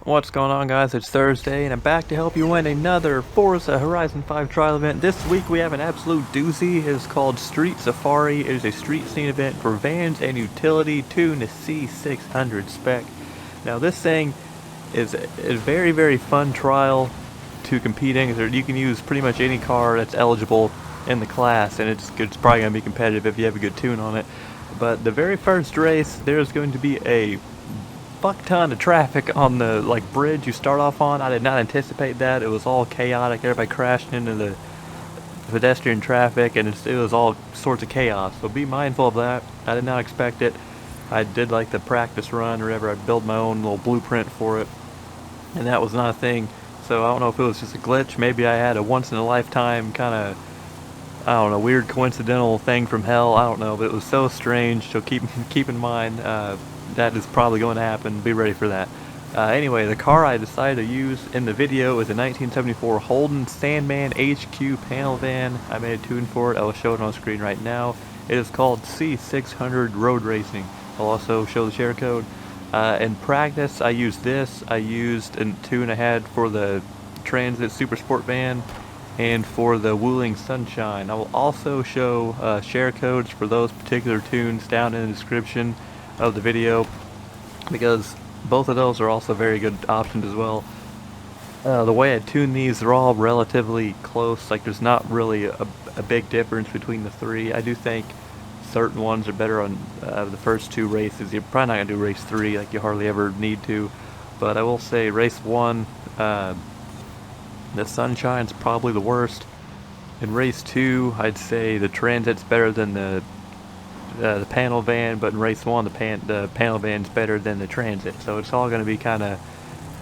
What's going on, guys? It's Thursday and I'm back to help you win another Forza Horizon 5 trial event. This week we have an absolute doozy. It is called Street Safari. It is a street scene event for vans and utility tuned to C600 spec. Now this thing is a very fun trial to compete in. You can use pretty much any car that's eligible in the class, and it's probably going to be competitive if you have a good tune on it. But the very first race, there's going to be a fuck ton of traffic on the bridge you start off on. I did not anticipate that. It was all chaotic. Everybody crashed into the pedestrian traffic, and it was all sorts of chaos. So be mindful of that. I did not expect it. I did like the practice run or whatever. I built my own little blueprint for it, and that was not a thing. So I don't know if it was just a glitch. Maybe I had a once in a lifetime kind of, I don't know, weird coincidental thing from hell. I don't know, but it was so strange. So keep in mind that is probably going to happen. Be ready for that. Anyway, the car I decided to use in the video is a 1974 Holden Sandman HQ panel van. I made a tune for it. I will show it on screen right now. It is called C600 Road Racing. I'll also show the share code. In practice, I used this. I used a tune I had for the Transit Super Sport van and for the Wuling Sunshine. I will also show share codes for those particular tunes down in the description of the video, because both of those are also very good options as well. The way I tune these, they're all relatively close. Like, there's not really a big difference between the three. I do think certain ones are better on the first two races. You're probably not going to do race 3, like you hardly ever need to, but I will say race 1, the Sunshine's probably the worst. In race 2, I'd say the Transit's better than the panel van, but in race 1 the panel van's better than the Transit. So it's all going to be kind of,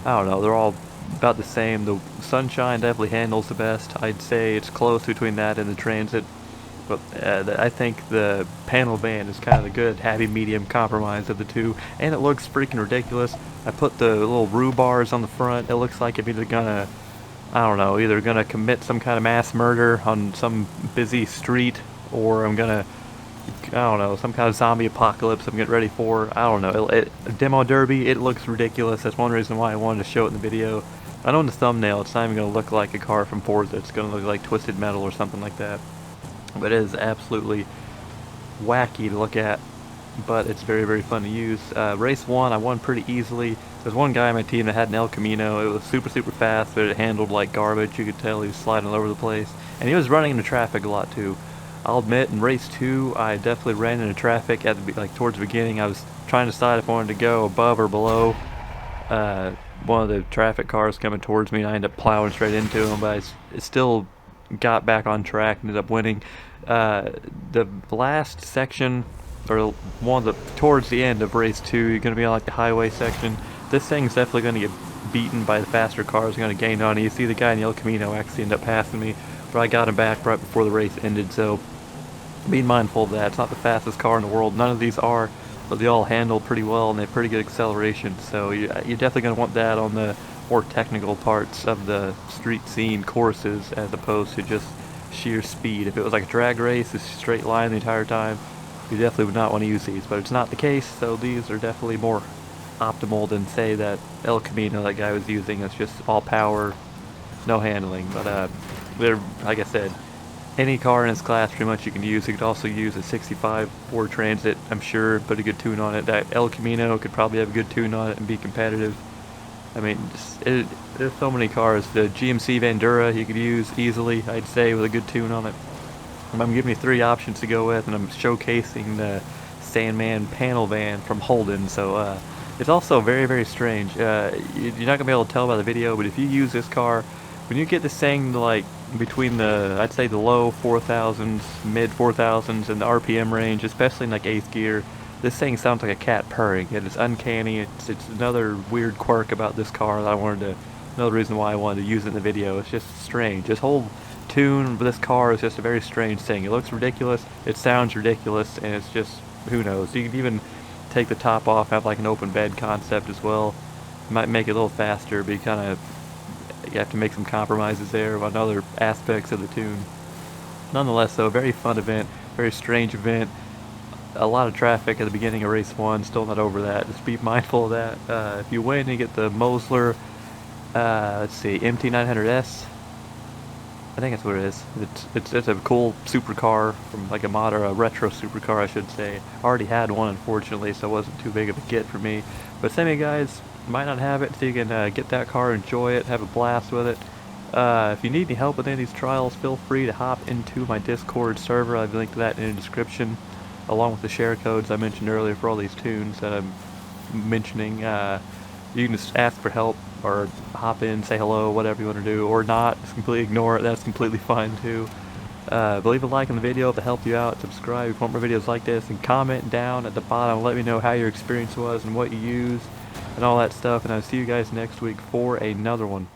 I don't know, they're all about the same. The Sunshine definitely handles the best. I'd say it's close between that and the Transit, but I think the panel van is kind of the good happy medium compromise of the two, and it looks freaking ridiculous. I put the little roo bars on the front. It looks like I'm either gonna, I don't know, either gonna commit some kind of mass murder on some busy street, or I'm gonna, I don't know, some kind of zombie apocalypse I'm getting ready for. I don't know. Demo derby, it looks ridiculous. That's one reason why I wanted to show it in the video. I know in the thumbnail it's not even going to look like a car from Forza. It's going to look like Twisted Metal or something like that. But it is absolutely wacky to look at, but it's very fun to use. Race 1, I won pretty easily. There's one guy on my team that had an El Camino. It was super fast, but it handled like garbage. You could tell he was sliding all over the place. And he was running into traffic a lot too. I'll admit, in race 2, I definitely ran into traffic at the towards the beginning. I was trying to decide if I wanted to go above or below one of the traffic cars coming towards me, and I ended up plowing straight into him, but I still got back on track and ended up winning. The last section, or one of the towards the end of race 2, you're going to be on like the highway section. This thing's definitely going to get beaten by the faster cars. Going to gain on it. You see the guy in the El Camino actually end up passing me, but I got him back right before the race ended, so be mindful of that. It's not the fastest car in the world. None of these are, but they all handle pretty well and they have pretty good acceleration. So you're definitely going to want that on the more technical parts of the street scene courses, as opposed to just sheer speed. If it was like a drag race, a straight line the entire time, you definitely would not want to use these. But it's not the case, so these are definitely more optimal than, say, that El Camino that guy was using. It's just all power, no handling. But they're, like I said, any car in this class pretty much you can use. You could also use a 65 Ford Transit, I'm sure, put a good tune on it. That El Camino could probably have a good tune on it and be competitive. I mean, there's so many cars. The GMC Vandura you could use easily, I'd say, with a good tune on it. I'm giving you 3 options to go with, and I'm showcasing the Sandman panel van from Holden. So it's also very strange. You're not going to be able to tell by the video, but if you use this car, when you get this thing like between the, I'd say the low 4,000s, mid 4,000s, and the RPM range, especially in like 8th gear, this thing sounds like a cat purring. It is uncanny. It's another weird quirk about this car that another reason why I wanted to use it in the video. It's just strange. This whole tune of this car is just a very strange thing. It looks ridiculous, it sounds ridiculous, and it's just, who knows. You can even take the top off, have like an open bed concept as well. It might make it a little faster, but you have to make some compromises there on other aspects of the tune. Nonetheless, though, very fun event, very strange event. a lot of traffic at the beginning of race 1, still not over that. Just be mindful of that. If you win, you get the Mosler, let's see, MT900S. I think that's what it is. It's a cool supercar from like a mod, or a retro supercar, I should say. I already had one, unfortunately, so it wasn't too big of a get for me. But same guys, might not have it, so you can get that car, enjoy it, have a blast with it. If you need any help with any of these trials, feel free to hop into my Discord server. I've linked to that in the description, along with the share codes I mentioned earlier for all these tunes that I'm mentioning. You can just ask for help, or hop in, say hello, whatever you want to do, or not, just completely ignore it, that's completely fine too. But leave a like on the video if it helped you out, subscribe if you want more videos like this, and comment down at the bottom, let me know how your experience was and what you used, and all that stuff, and I'll see you guys next week for another one.